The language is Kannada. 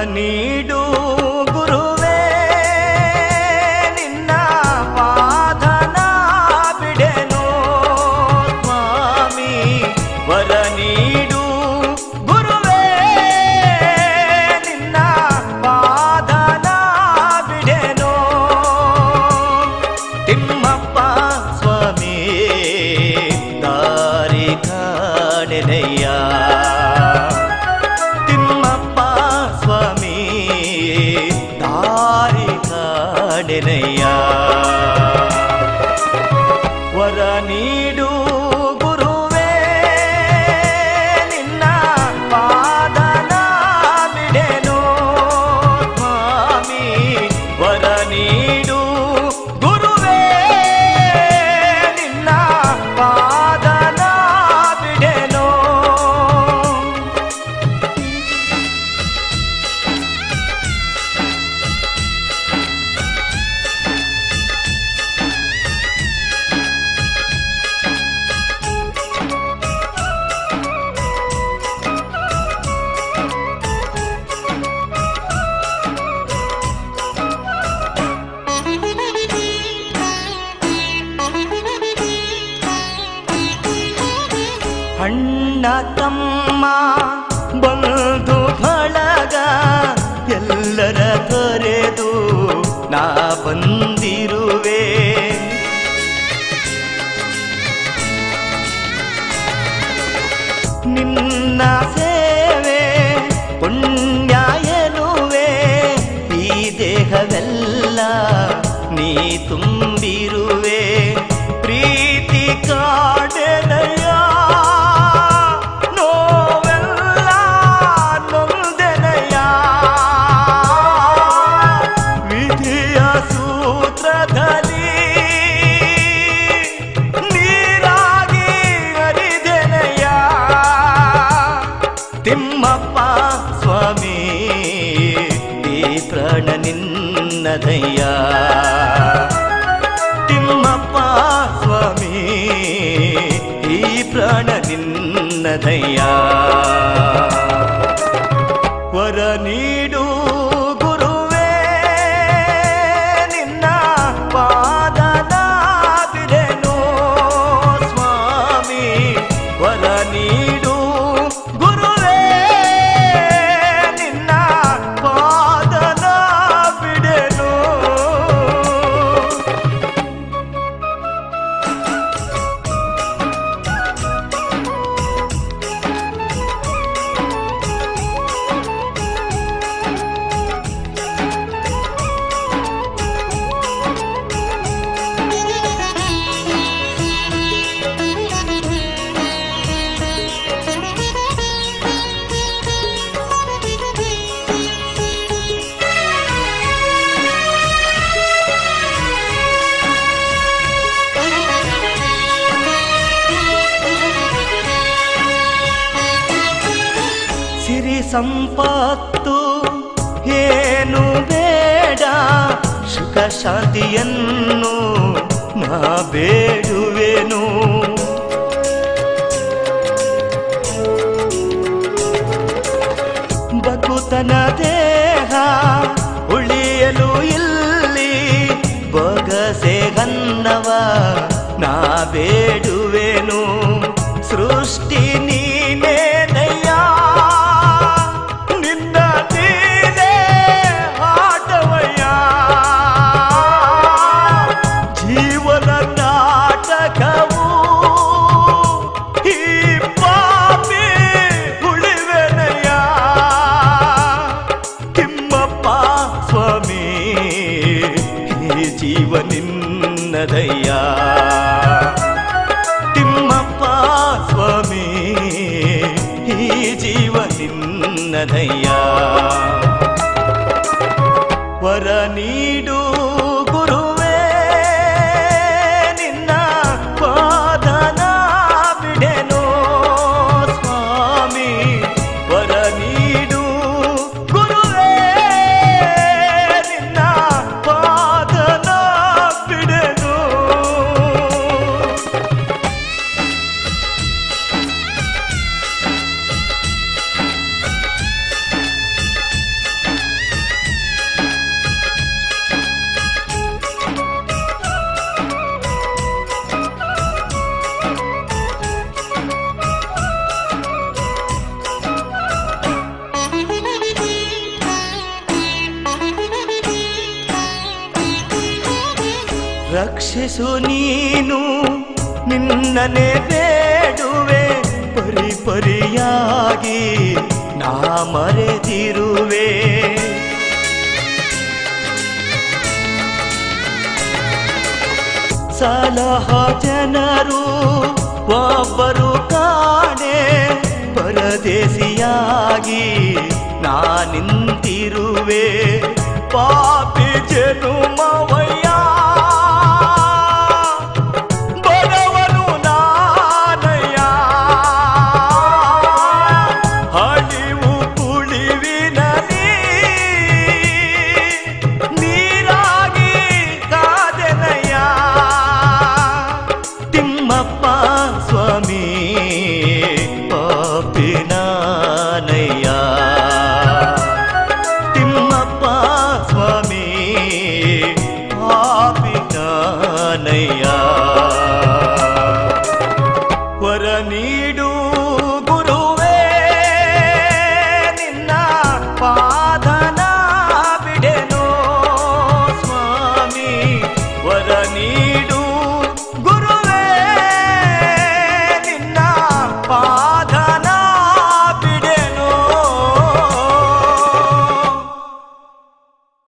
ನೀಡು ಗುರುವೇ ನಿನ್ನ ಪಾದನ ಬಿಡೆನು ಸ್ವಾಮಿ ವರ ನೀಡು ಗುರುವೇ ನಿನ್ನ ಪಾದನ ಬಿಡೆನು ತಿಮ್ಮಪ್ಪ ಸ್ವಾಮಿ ದಾರಿ ಕಾಣೆನಯ್ಯ ವರ ನೀಡು ಗುರುವೇ ನಿನ್ನ ಪಾದನ ಬಿಡೆನು ಸ್ವಾಮಿ ವರ ನೀಡು ಗುರುವೇ ನಿನ್ನ ಪಾದನ ಬಿಡೆನು ಅಣ್ಣ ತಮ್ಮ ಬಂಧು ಬಳಗ ಎಲ್ಲರ ತೊರೆದು ನಾ ಬಂದಿರುವೆ ನಿನ್ನ ಸೇವೆ ಪುಣ್ಯ ಎನ್ನುವೆ ಈ ದೇಹವೆಲ್ಲ ನೀ ತುಂಬಿರುವೆ ಪ್ರೀತಿ ಕಾಡೆನಯ್ಯ ತಿಮ್ಮಪ್ಪ ಸ್ವಾಮಿ ಈ ಪ್ರಾಣ ನಿನ್ನದಯ್ಯ ತಿಮ್ಮಪ್ಪ ಸ್ವಾಮಿ ಈ ಪ್ರಾಣ ನಿನ್ನದಯ್ಯ ವರ ನೀಡು ಗುರುವೇ ನಿನ್ನ ಪಾದನ ಬಿಡೆನು ಸ್ವಾಮಿ ವರ ನೀಡು ಸಿರಿ ಸಂಪತ್ತು ಏನು ಬೇಡ ಸುಖ ಶಾಂತಿಯನ್ನು ನಾ ಬೇಡುವೆನು ಬಗುತನ ದೇಹ ಉಳಿಯಲು ಇಲ್ಲಿ ಬೊಗಸೆ ಗನ್ನವ ನಾ ಬೇಡುವೆನು ಸೃಷ್ಟಿ ನೀನೇ ಜೀವ ನಿನ್ನದಯ್ಯ ತಿಮ್ಮಪ್ಪ ಸ್ವಾಮಿ ರಕ್ಷಿಸು ನೀನು ನಿನ್ನನೆ ಬೇಡುವೆ ಪರಿ ಪರಿಯಾಗಿ ನಾ ಮರೆತಿರುವೆ ಸಲಹ ಜನರು ಒಬ್ಬರು ಕಾಣೆ ಪರದೇಶಿಯಾಗಿ ನಾ ನಿಂತಿರುವೆ ಪಾಪಿ ಜನುಮವಯ್ಯ ಬಡವನು ನಾನಯ್ಯ ಹಳಿವು ಕುಳಿವಿನಲ್ಲಿ ನೀರಾಗಿ ಕಾದೆನಯ್ಯ ತಿಮ್ಮಪ್ಪ ಸ್ವಾಮಿ ಪಾಪಿನಾನಯ್ಯ ತಿಮ್ಮಪ್ಪ ಸ್ವಾಮಿ ಪಾಪಿನಾನಯ್ಯ ವರ ನೀಡು ಗುರುವೇ ನಿನ್ನ ಪಾದನ ಬಿಡೆನೋ ಸ್ವಾಮಿ ವರ ನೀ